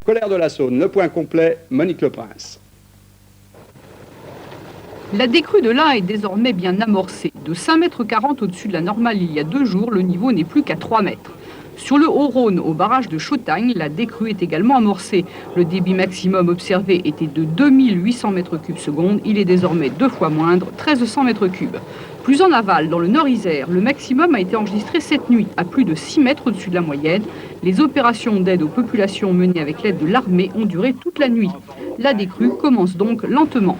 Colère de la Saône, le point complet, Monique Leprince. La décrue de l'Ain est désormais bien amorcée. De 5,40 m au-dessus de la normale il y a 2 jours, le niveau n'est plus qu'à 3 mètres. Sur le Haut-Rhône, au barrage de Chautagne, la décrue est également amorcée. Le débit maximum observé était de 2800 m3 secondes. Il est désormais 2 fois moindre, 1300 m3. Plus en aval, dans le Nord-Isère, le maximum a été enregistré cette nuit, à plus de 6 mètres au-dessus de la moyenne. Les opérations d'aide aux populations menées avec l'aide de l'armée ont duré toute la nuit. La décrue commence donc lentement.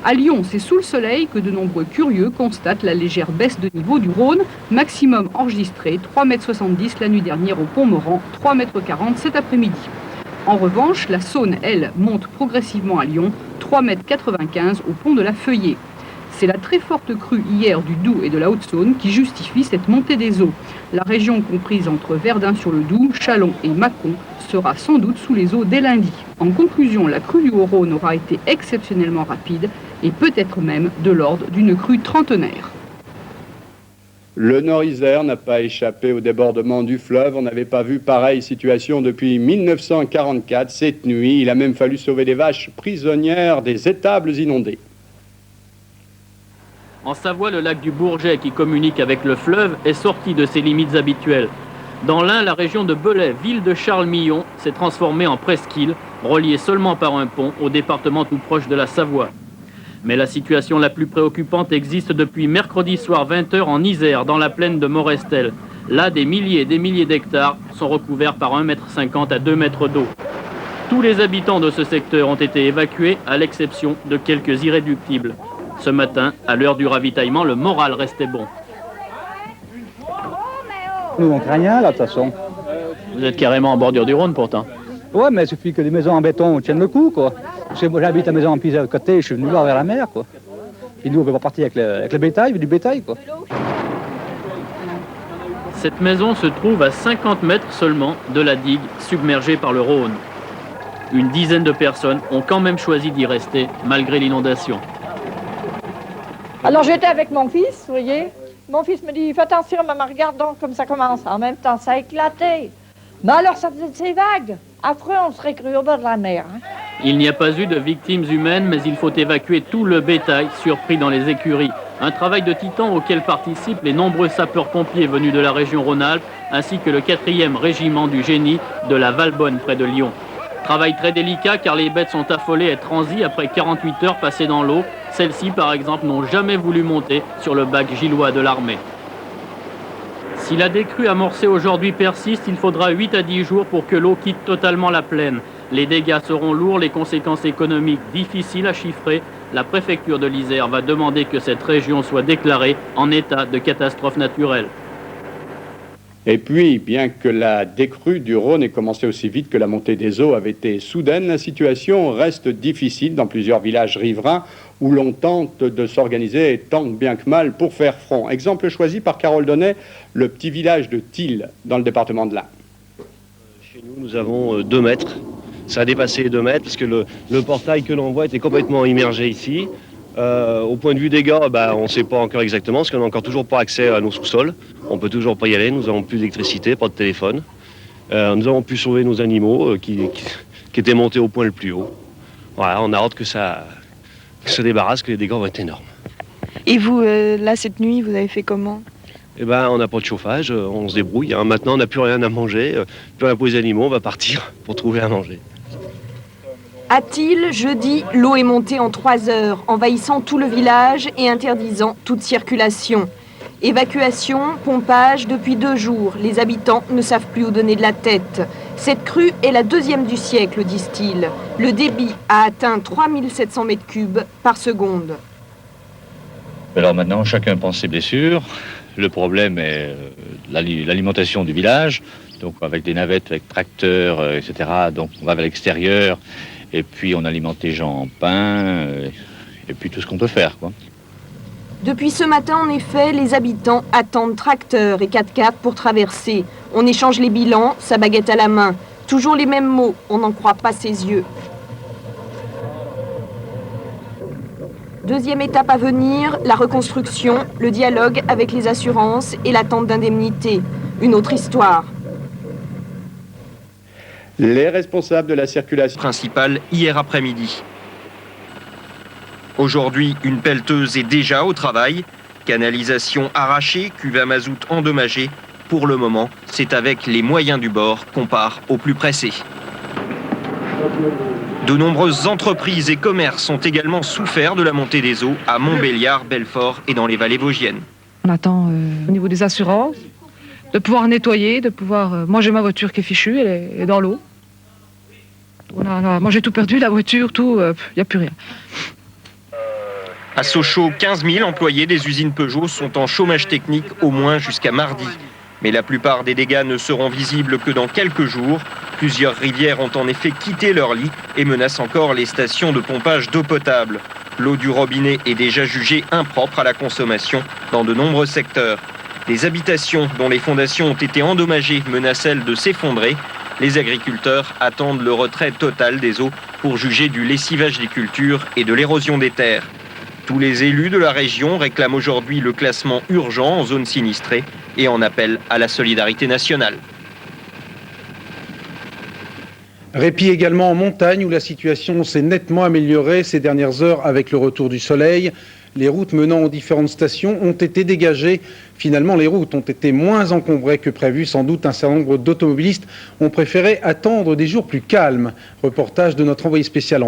À Lyon, c'est sous le soleil que de nombreux curieux constatent la légère baisse de niveau du Rhône, maximum enregistré 3,70 m la nuit dernière au Pont-Morand, 3,40 m cet après-midi. En revanche, la Saône, elle, monte progressivement à Lyon, 3,95 m au pont de la Feuillée. C'est la très forte crue hier du Doubs et de la Haute-Saône qui justifie cette montée des eaux. La région comprise entre Verdun-sur-le-Doubs, Châlons et Mâcon sera sans doute sous les eaux dès lundi. En conclusion, la crue du Haut-Rhône aura été exceptionnellement rapide et peut-être même de l'ordre d'une crue trentenaire. Le Nord-Isère n'a pas échappé au débordement du fleuve. On n'avait pas vu pareille situation depuis 1944. Cette nuit, il a même fallu sauver des vaches prisonnières des étables inondées. En Savoie, le lac du Bourget, qui communique avec le fleuve, est sorti de ses limites habituelles. Dans l'Ain, la région de Belay, ville de Charles-Millon, s'est transformée en presqu'île, reliée seulement par un pont au département tout proche de la Savoie. Mais la situation la plus préoccupante existe depuis mercredi soir 20 h en Isère, dans la plaine de Morestel. Là, des milliers d'hectares sont recouverts par 1,50 m à 2 mètres d'eau. Tous les habitants de ce secteur ont été évacués, à l'exception de quelques irréductibles. Ce matin, à l'heure du ravitaillement, le moral restait bon. Nous, on craint rien, là, de toute façon. Vous êtes carrément en bordure du Rhône, pourtant. Ouais, mais il suffit que les maisons en béton tiennent le coup, quoi. Parce que moi, j'habite la maison en piste à côté, je suis venu voir vers la mer, quoi. Et nous, on peut pas partir avec le bétail, du bétail, quoi. Cette maison se trouve à 50 mètres seulement de la digue submergée par le Rhône. Une dizaine de personnes ont quand même choisi d'y rester, malgré l'inondation. Alors j'étais avec mon fils, vous voyez. Mon fils me dit, fais attention maman, regarde donc comme ça commence. En même temps, ça a éclaté. Mais alors ça faisait ces vagues. Après, on serait cru au bord de la mer. Hein. Il n'y a pas eu de victimes humaines, mais il faut évacuer tout le bétail surpris dans les écuries. Un travail de titan auquel participent les nombreux sapeurs-pompiers venus de la région Rhône-Alpes, ainsi que le 4e régiment du génie de la Valbonne près de Lyon. Travail très délicat car les bêtes sont affolées et transies après 48 heures passées dans l'eau. Celles-ci, par exemple, n'ont jamais voulu monter sur le bac gillois de l'armée. Si la décrue amorcée aujourd'hui persiste, il faudra 8 à 10 jours pour que l'eau quitte totalement la plaine. Les dégâts seront lourds, les conséquences économiques difficiles à chiffrer. La préfecture de l'Isère va demander que cette région soit déclarée en état de catastrophe naturelle. Et puis, bien que la décrue du Rhône ait commencé aussi vite que la montée des eaux avait été soudaine, la situation reste difficile dans plusieurs villages riverains où l'on tente de s'organiser tant bien que mal pour faire front. Exemple choisi par Carole Donnet, le petit village de Thil, dans le département de l'Ain. Chez nous, nous avons 2 mètres. Ça a dépassé les 2 mètres parce que le portail que l'on voit était complètement immergé ici. Au point de vue des gars, on ne sait pas encore exactement parce qu'on n'a encore toujours pas accès à nos sous-sols. On peut toujours pas y aller, nous n'avons plus d'électricité, pas de téléphone. Nous avons pu sauver nos animaux qui étaient montés au point le plus haut. Voilà, on a hâte que ça se débarrasse, que les dégâts vont être énormes. Et vous, là, cette nuit, vous avez fait comment ? On n'a pas de chauffage, on se débrouille. Hein. Maintenant, on n'a plus rien à manger, plus rien pour les animaux, on va partir pour trouver à manger. À Thil, jeudi, l'eau est montée en 3 heures, envahissant tout le village et interdisant toute circulation. Évacuation, pompage, depuis 2 jours. Les habitants ne savent plus où donner de la tête. Cette crue est la 2e du siècle, disent-ils. Le débit a atteint 3700 m3 par seconde. Alors maintenant, chacun pense ses blessures. Le problème est l'alimentation du village. Donc avec des navettes, avec tracteurs, etc. Donc on va vers l'extérieur. Et puis on alimente les gens en pain, et puis tout ce qu'on peut faire, quoi. Depuis ce matin, en effet, les habitants attendent tracteurs et 4x4 pour traverser. On échange les bilans, sa baguette à la main. Toujours les mêmes mots, on n'en croit pas ses yeux. 2e étape à venir, la reconstruction, le dialogue avec les assurances et l'attente d'indemnité. Une autre histoire. Les responsables de la circulation principale hier après-midi. Aujourd'hui, une pelleteuse est déjà au travail. Canalisation arrachée, cuve à mazout endommagée. Pour le moment, c'est avec les moyens du bord qu'on part au plus pressé. De nombreuses entreprises et commerces ont également souffert de la montée des eaux à Montbéliard, Belfort et dans les vallées vosgiennes. On attend au niveau des assurances, de pouvoir nettoyer, de pouvoir... Moi j'ai ma voiture qui est fichue, elle est dans l'eau. Moi j'ai tout perdu, la voiture, tout, il n'y a plus rien. À Sochaux, 15 000 employés des usines Peugeot sont en chômage technique au moins jusqu'à mardi. Mais la plupart des dégâts ne seront visibles que dans quelques jours. Plusieurs rivières ont en effet quitté leur lit et menacent encore les stations de pompage d'eau potable. L'eau du robinet est déjà jugée impropre à la consommation dans de nombreux secteurs. Les habitations dont les fondations ont été endommagées menacent elles de s'effondrer. Les agriculteurs attendent le retrait total des eaux pour juger du lessivage des cultures et de l'érosion des terres. Tous les élus de la région réclament aujourd'hui le classement urgent en zone sinistrée et en appellent à la solidarité nationale. Répit également en montagne où la situation s'est nettement améliorée ces dernières heures avec le retour du soleil. Les routes menant aux différentes stations ont été dégagées. Finalement, les routes ont été moins encombrées que prévu. Sans doute, un certain nombre d'automobilistes ont préféré attendre des jours plus calmes. Reportage de notre envoyé spécial en